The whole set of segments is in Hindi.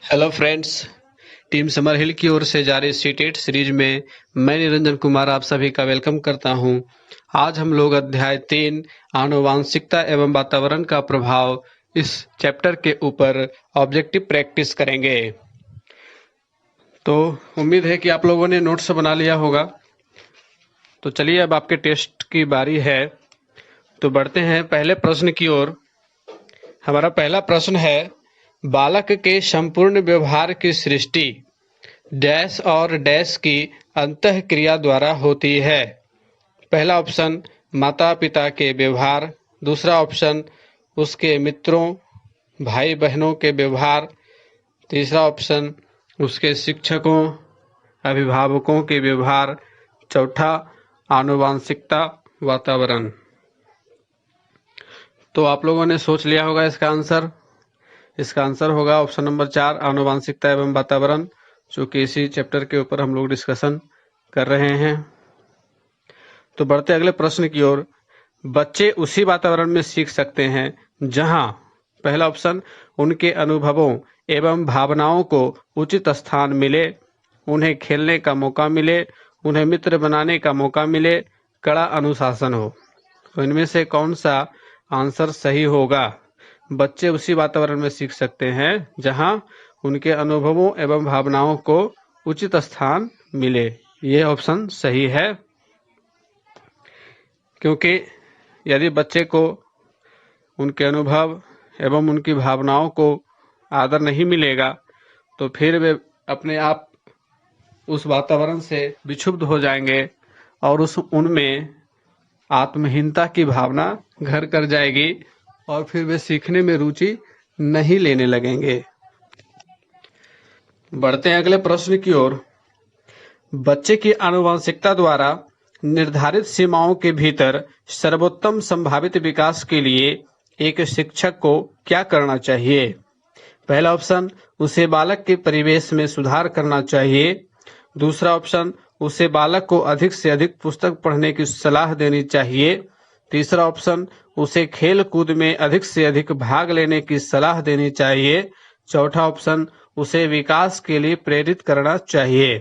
Hello friends. टीम समर हिल की ओर से जारी सीटेट सीरीज में मैं निरंजन कुमार आप सभी का वेलकम करता हूं। आज हम लोग अध्याय 3 आनुवांशिकता एवं वातावरण का प्रभाव इस चैप्टर के ऊपर ऑब्जेक्टिव प्रैक्टिस करेंगे। तो उम्मीद है कि आप लोगों ने नोट्स बना लिया होगा। तो चलिए अब आपके टेस्ट की बारी है। तो बढ़ते हैं पहले प्रश्न की ओर। हमारा पहला प्रश्न है, बालक के संपूर्ण व्यवहार की सृष्टि डैश और डैश की अंतःक्रिया द्वारा होती है। पहला ऑप्शन माता पिता के व्यवहार, दूसरा ऑप्शन उसके मित्रों भाई बहनों के व्यवहार, तीसरा ऑप्शन उसके शिक्षकों अभिभावकों के व्यवहार, चौथा आनुवांशिकता वातावरण। तो आप लोगों ने सोच लिया होगा इसका आंसर। इसका आंसर होगा ऑप्शन नंबर 4 आनुवांशिकता एवं वातावरण, जो कि इसी चैप्टर के ऊपर हम लोग डिस्कशन कर रहे हैं। तो बढ़ते अगले प्रश्न की ओर। बच्चे उसी वातावरण में सीख सकते हैं जहां पहला ऑप्शन उनके अनुभवों एवं भावनाओं को उचित स्थान मिले, उन्हें खेलने का मौका मिले, उन्हें मित्र बनाने का मौका मिले, कड़ा अनुशासन हो। तो इनमें से कौन सा आंसर सही होगा? बच्चे उसी वातावरण में सीख सकते हैं जहां उनके अनुभवों एवं भावनाओं को उचित स्थान मिले। ये ऑप्शन सही है, क्योंकि यदि बच्चे को उनके अनुभव एवं उनकी भावनाओं को आदर नहीं मिलेगा तो फिर वे अपने आप उस वातावरण से विक्षुब्ध हो जाएंगे और उनमें आत्महीनता की भावना घर कर जाएगी और फिर वे सीखने में रुचि नहीं लेने लगेंगे। बढ़ते हैं अगले प्रश्न की ओर। बच्चे की आनुवंशिकता द्वारा निर्धारित सीमाओं के भीतर सर्वोत्तम संभावित विकास के लिए एक शिक्षक को क्या करना चाहिए? पहला ऑप्शन उसे बालक के परिवेश में सुधार करना चाहिए, दूसरा ऑप्शन उसे बालक को अधिक से अधिक पुस्तक पढ़ने की सलाह देनी चाहिए, तीसरा ऑप्शन उसे खेल कूद में अधिक से अधिक भाग लेने की सलाह देनी चाहिए, चौथा ऑप्शन उसे विकास के लिए प्रेरित करना चाहिए।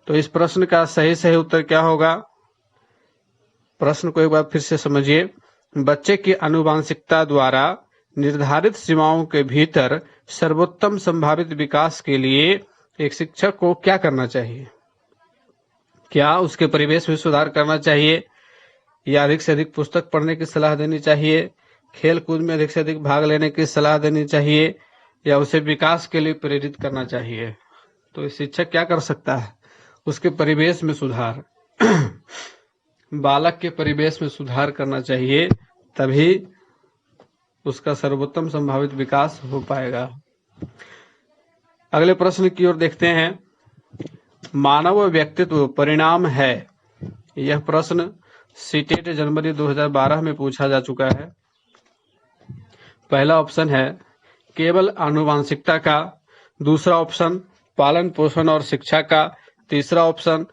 तो इस प्रश्न का सही उत्तर क्या होगा? प्रश्न को एक बार फिर से समझिए। बच्चे की आनुवंशिकता द्वारा निर्धारित सीमाओं के भीतर सर्वोत्तम संभावित विकास के लिए एक शिक्षक को क्या करना चाहिए? क्या उसके परिवेश में सुधार करना चाहिए, या अधिक से अधिक पुस्तक पढ़ने की सलाह देनी चाहिए, खेल कूद में अधिक से अधिक भाग लेने की सलाह देनी चाहिए, या उसे विकास के लिए प्रेरित करना चाहिए? तो शिक्षक क्या कर सकता है? उसके परिवेश में सुधार बालक के परिवेश में सुधार करना चाहिए, तभी उसका सर्वोत्तम संभावित विकास हो पाएगा। अगले प्रश्न की ओर देखते हैं। मानव व्यक्तित्व परिणाम है। यह प्रश्न सीटेट जनवरी 2012 में पूछा जा चुका है। पहला ऑप्शन है केवल आनुवंशिकता का, दूसरा ऑप्शन पालन पोषण और शिक्षा का, तीसरा ऑप्शन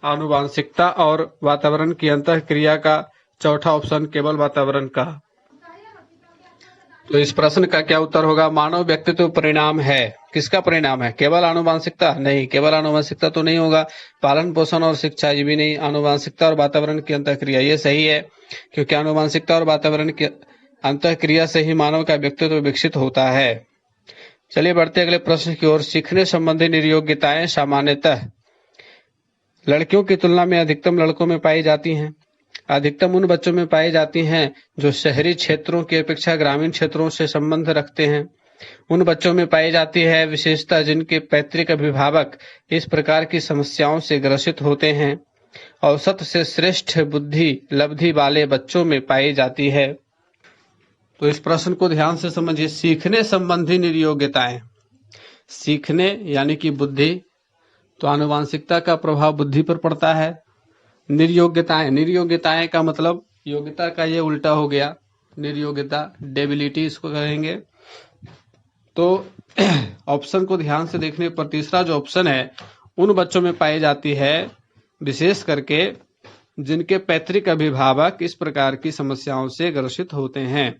आनुवंशिकता और वातावरण की अंतःक्रिया का, चौथा ऑप्शन केवल वातावरण का। तो इस प्रश्न का क्या उत्तर होगा? मानव व्यक्तित्व परिणाम है। किसका परिणाम है? केवल आनुवंशिकता? नहीं, केवल आनुवंशिकता तो नहीं होगा। पालन पोषण और शिक्षा ये भी नहीं। आनुवंशिकता और वातावरण की अंतःक्रिया ये सही है, क्योंकि आनुवंशिकता और वातावरण की अंतःक्रिया से ही मानव का व्यक्तित्व विकसित होता है। चलिए बढ़ते अगले प्रश्न की ओर। सीखने संबंधी निर्योग्यताएं सामान्यतः लड़कियों की तुलना में अधिकतम लड़कों में पाई जाती हैं। अधिकतम उन बच्चों में पाई जाती हैं जो शहरी क्षेत्रों की अपेक्षा ग्रामीण क्षेत्रों से संबंध रखते हैं। उन बच्चों में पाई जाती है विशेषता जिनके पैतृक अभिभावक इस प्रकार की समस्याओं से ग्रसित होते हैं। औसत से श्रेष्ठ बुद्धि लब्धि वाले बच्चों में पाई जाती है। तो इस प्रश्न को ध्यान से समझिए। सीखने संबंधी निर्योग्यताएं, सीखने यानी कि बुद्धि, तो आनुवंशिकता का प्रभाव बुद्धि पर पड़ता है। निर्योग्यताएं, निर्योग्यताएं का मतलब योग्यता का ये उल्टा हो गया, निर्योग्यता, डेबिलिटी इसको कहेंगे। तो ऑप्शन को ध्यान से देखने पर तीसरा जो ऑप्शन है, उन बच्चों में पाई जाती है विशेष करके जिनके पैतृक अभिभावक इस प्रकार की समस्याओं से ग्रसित होते हैं,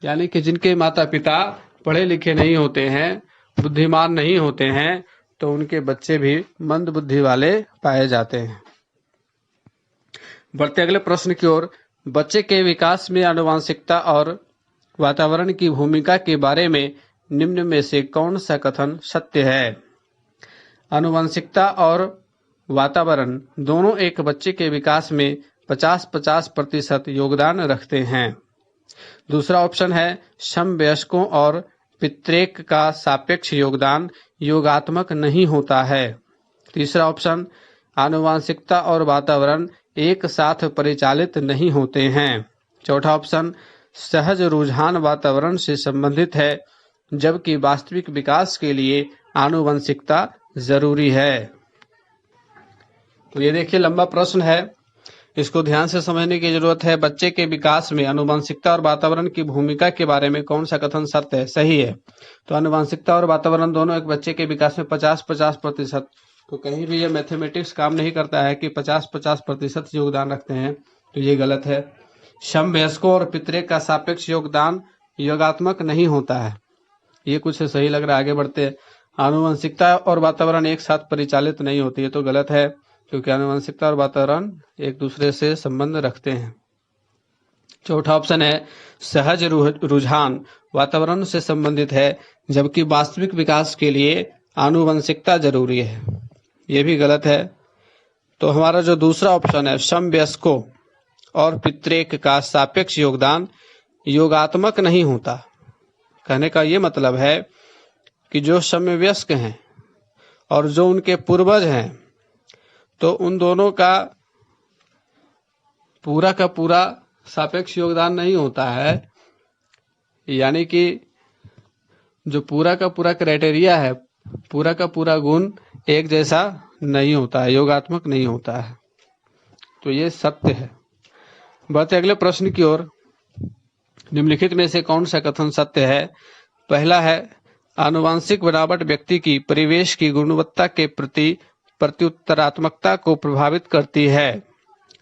यानी कि जिनके माता पिता पढ़े लिखे नहीं होते हैं, बुद्धिमान नहीं होते हैं तो उनके बच्चे भी मंद बुद्धि वाले पाए जाते हैं। बढ़ते अगले प्रश्न की ओर। बच्चे के विकास में आनुवंशिकता और वातावरण की भूमिका के बारे में निम्न में से कौन सा कथन सत्य है? आनुवंशिकता और वातावरण दोनों एक बच्चे के विकास में 50-50% योगदान रखते हैं। दूसरा ऑप्शन है समवयस्कों और पितृक का सापेक्ष योगदान योगात्मक नहीं होता है। तीसरा ऑप्शन आनुवंशिकता और वातावरण एक साथ परिचालित नहीं होते हैं। चौथा ऑप्शन सहज रुझान वातावरण से संबंधित है जबकि वास्तविक विकास के लिए आनुवंशिकता जरूरी है। तो ये देखिए लंबा प्रश्न है, इसको ध्यान से समझने की जरूरत है। बच्चे के विकास में आनुवंशिकता और वातावरण की भूमिका के बारे में कौन सा कथन सत्य है? सही है। तो आनुवंशिकता और वातावरण दोनों एक बच्चे के विकास में 50-50%, तो कहीं भी ये मैथमेटिक्स काम नहीं करता है कि 50-50% योगदान रखते हैं, तो ये गलत है। समवयस्कों और पितृक का सापेक्ष योगदान योगात्मक नहीं होता है, ये कुछ सही लग रहा है। आगे बढ़ते हैं। आनुवंशिकता और वातावरण एक साथ परिचालित नहीं होती है, तो गलत है, क्योंकि आनुवंशिकता और वातावरण एक दूसरे से संबंध रखते हैं। चौथा ऑप्शन है सहज रुझान वातावरण से संबंधित है जबकि वास्तविक विकास के लिए आनुवंशिकता जरूरी है, ये भी गलत है। तो हमारा जो दूसरा ऑप्शन है समवयस्कों और पितृक का सापेक्ष योगदान योगात्मक नहीं होता, कहने का ये मतलब है कि जो समवयस्क हैं और जो उनके पूर्वज हैं, तो उन दोनों का पूरा सापेक्ष योगदान नहीं होता है। यानी कि जो पूरा का पूरा क्राइटेरिया है, पूरा का पूरा गुण एक जैसा नहीं होता है, योगात्मक नहीं होता है, तो ये सत्य है। बढ़ते अगले प्रश्न की ओर। निम्नलिखित में से कौन सा कथन सत्य है? पहला है आनुवंशिक बनावट व्यक्ति की परिवेश की गुणवत्ता के प्रति प्रत्युत्तरात्मकता को प्रभावित करती है।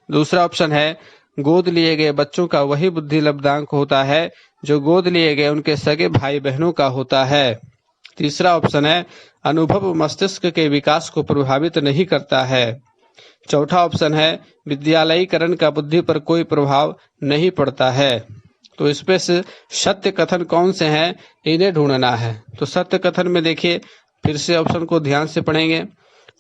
दूसरा ऑप्शन है गोद लिए गए बच्चों का वही बुद्धि लब्धांक होता है जो गोद लिए गए उनके सगे भाई बहनों का होता है। तीसरा ऑप्शन है अनुभव मस्तिष्क के विकास को प्रभावित नहीं करता है। चौथा ऑप्शन है विद्यालयीकरण का बुद्धि पर कोई प्रभाव नहीं पड़ता है। तो इसमें से सत्य कथन कौन से हैं, इन्हें ढूंढना है। तो सत्य कथन में देखिए, फिर से ऑप्शन को ध्यान से पढ़ेंगे।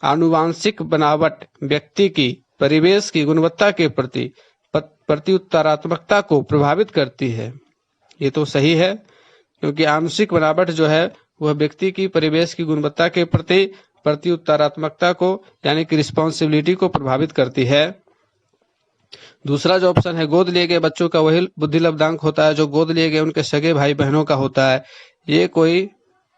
आनुवांशिक बनावट व्यक्ति की परिवेश की गुणवत्ता के प्रति प्रत्युत्तरात्मकता को प्रभावित करती है, ये तो सही है, क्योंकि आंशिक बनावट जो है वह व्यक्ति की परिवेश की गुणवत्ता के प्रति प्रत्युत्तरात्मकता को यानी कि रिस्पॉन्सिबिलिटी को प्रभावित करती है। दूसरा जो ऑप्शन है गोद लिए गए बच्चों का वही बुद्धि लब्धांक होता है जो गोद लिए गए उनके सगे भाई बहनों का होता है। ये कोई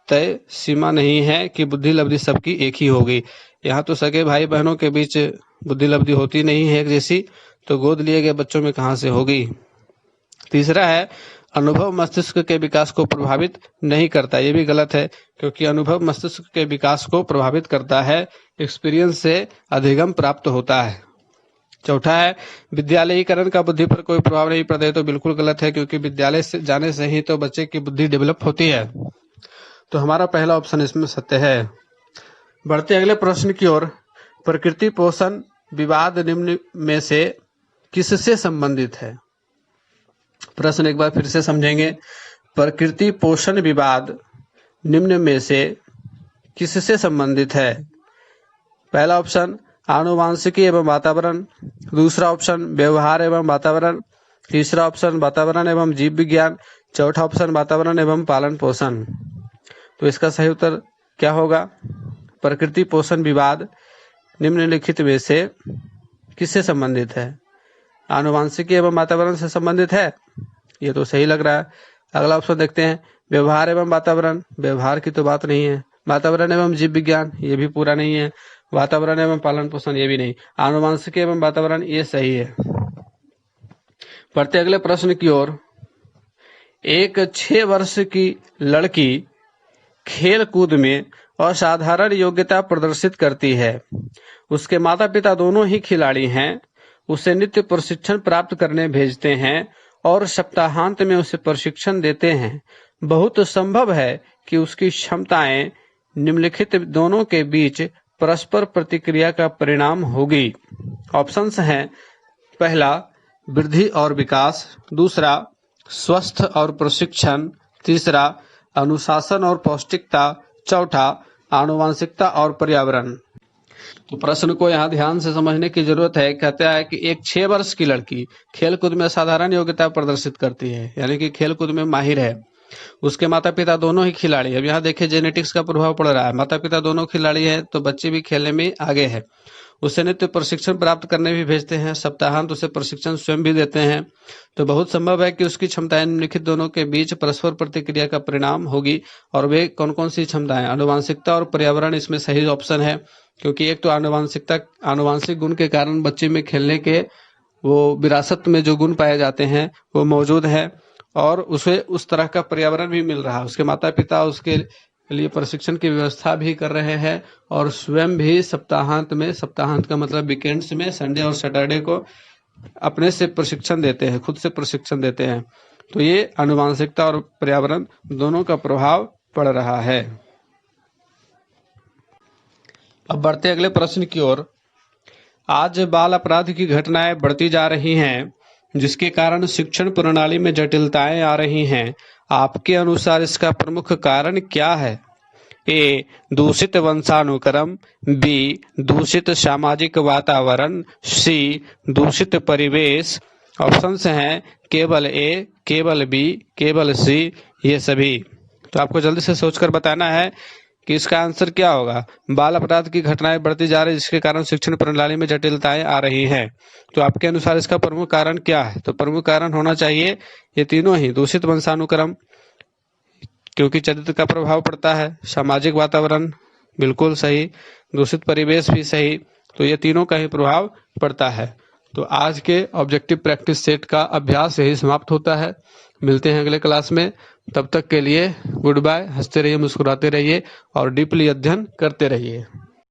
तय सीमा नहीं है कि बुद्धि लब्धि सबकी एक ही होगी। यहाँ तो सगे भाई बहनों के बीच बुद्धि लब्धि होती नहीं है एक जैसी, तो गोद लिए गए बच्चों में कहाँ से होगी। तीसरा है अनुभव मस्तिष्क के विकास को प्रभावित नहीं करता, ये भी गलत है, क्योंकि अनुभव मस्तिष्क के विकास को प्रभावित करता है, एक्सपीरियंस से अधिगम प्राप्त होता है। चौथा है विद्यालयीकरण का बुद्धि पर कोई प्रभाव नहीं पड़ता, है तो बिल्कुल गलत है, क्योंकि विद्यालय से जाने से ही तो बच्चे की बुद्धि डेवलप होती है। तो हमारा पहला ऑप्शन इसमें सत्य है। बढ़ते अगले प्रश्न की ओर। प्रकृति पोषण विवाद निम्न में से किससे संबंधित है? प्रश्न एक बार फिर से समझेंगे। प्रकृति पोषण विवाद निम्न में से किससे संबंधित है? पहला ऑप्शन आनुवांशिकी एवं वातावरण, दूसरा ऑप्शन व्यवहार एवं वातावरण, तीसरा ऑप्शन वातावरण एवं जीव विज्ञान, चौथा ऑप्शन वातावरण एवं पालन पोषण। तो इसका सही उत्तर क्या होगा? प्रकृति पोषण विवाद निम्नलिखित में से किससे संबंधित है? आनुवांशिकी एवं वातावरण से संबंधित है, ये तो सही लग रहा है। अगला ऑप्शन देखते हैं व्यवहार एवं वातावरण, व्यवहार की तो बात नहीं है। वातावरण एवं जीव विज्ञान, ये भी पूरा नहीं है। वातावरण एवं पालन पोषण, ये भी नहीं। आनुवांशिकी एवं वातावरण, ये सही है। बढ़ते अगले प्रश्न की ओर। एक 6 वर्ष की लड़की खेल कूद में असाधारण योग्यता प्रदर्शित करती है। उसके माता पिता दोनों ही खिलाड़ी हैं। उसे नित्य प्रशिक्षण प्राप्त करने भेजते हैं और सप्ताहांत में उसे प्रशिक्षण देते हैं। बहुत संभव है कि उसकी क्षमताएं निम्नलिखित दोनों के बीच परस्पर प्रतिक्रिया का परिणाम होगी। ऑप्शंस हैं, पहला वृद्धि और विकास, दूसरा स्वस्थ और प्रशिक्षण, तीसरा अनुशासन और पौष्टिकता, चौथा आनुवंशिकता और पर्यावरण। तो प्रश्न को यहाँ ध्यान से समझने की जरूरत है। कहता है कि एक 6 वर्ष की लड़की खेलकूद में असाधारण योग्यता प्रदर्शित करती है, यानी कि खेलकूद में माहिर है। उसके माता पिता दोनों ही खिलाड़ी। अब यहाँ देखिए जेनेटिक्स का प्रभाव पड़ रहा है। माता पिता दोनों खिलाड़ी है तो बच्चे भी खेलने में आगे है। उसे नित्य प्रशिक्षण प्राप्त करने भी भेजते हैं, सप्ताहांत उसे प्रशिक्षण स्वयं भी देते हैं। तो बहुत संभव है कि उसकी क्षमताएं निम्नलिखित दोनों के बीच परस्पर प्रतिक्रिया का परिणाम होगी। और वे कौन कौन सी क्षमताएं? आनुवंशिकता और पर्यावरण इसमें सही ऑप्शन है, क्योंकि एक तो आनुवंशिक गुण के कारण बच्चे में खेलने के वो विरासत में जो गुण पाए जाते हैं वो मौजूद है, और उसे उस तरह का पर्यावरण भी मिल रहा है। उसके माता पिता उसके लिए प्रशिक्षण की व्यवस्था भी कर रहे हैं, और स्वयं भी सप्ताहांत का मतलब वीकेंड्स में, संडे और सैटरडे को अपने से प्रशिक्षण देते हैं, खुद से प्रशिक्षण देते हैं। तो ये आनुवंशिकता और पर्यावरण दोनों का प्रभाव पड़ रहा है। अब बढ़ते अगले प्रश्न की ओर। आज बाल अपराध की घटनाएं बढ़ती जा रही हैं, जिसके कारण शिक्षण प्रणाली में जटिलताएं आ रही हैं। आपके अनुसार इसका प्रमुख कारण क्या है? ए. दूषित वंशानुक्रम, बी. दूषित सामाजिक वातावरण, सी. दूषित परिवेश। ऑप्शंस हैं केवल ए, केवल बी, केवल सी, ये सभी। तो आपको जल्दी से सोचकर बताना है कि इसका आंसर क्या होगा। बाल अपराध की घटनाएं बढ़ती जा रही है, जिसके कारण शिक्षण प्रणाली में जटिलताएं आ रही हैं। तो आपके अनुसार इसका प्रमुख कारण क्या है? तो प्रमुख कारण होना चाहिए ये तीनों ही। दूषित वंशानुक्रम, क्योंकि चरित्र का प्रभाव पड़ता है। सामाजिक वातावरण, बिल्कुल सही। दूषित परिवेश भी सही। तो ये तीनों का ही प्रभाव पड़ता है। तो आज के ऑब्जेक्टिव प्रैक्टिस सेट का अभ्यास यही समाप्त होता है। मिलते हैं अगले क्लास में। तब तक के लिए गुड बाय। हंसते रहिए, मुस्कुराते रहिए और डीपली अध्ययन करते रहिए।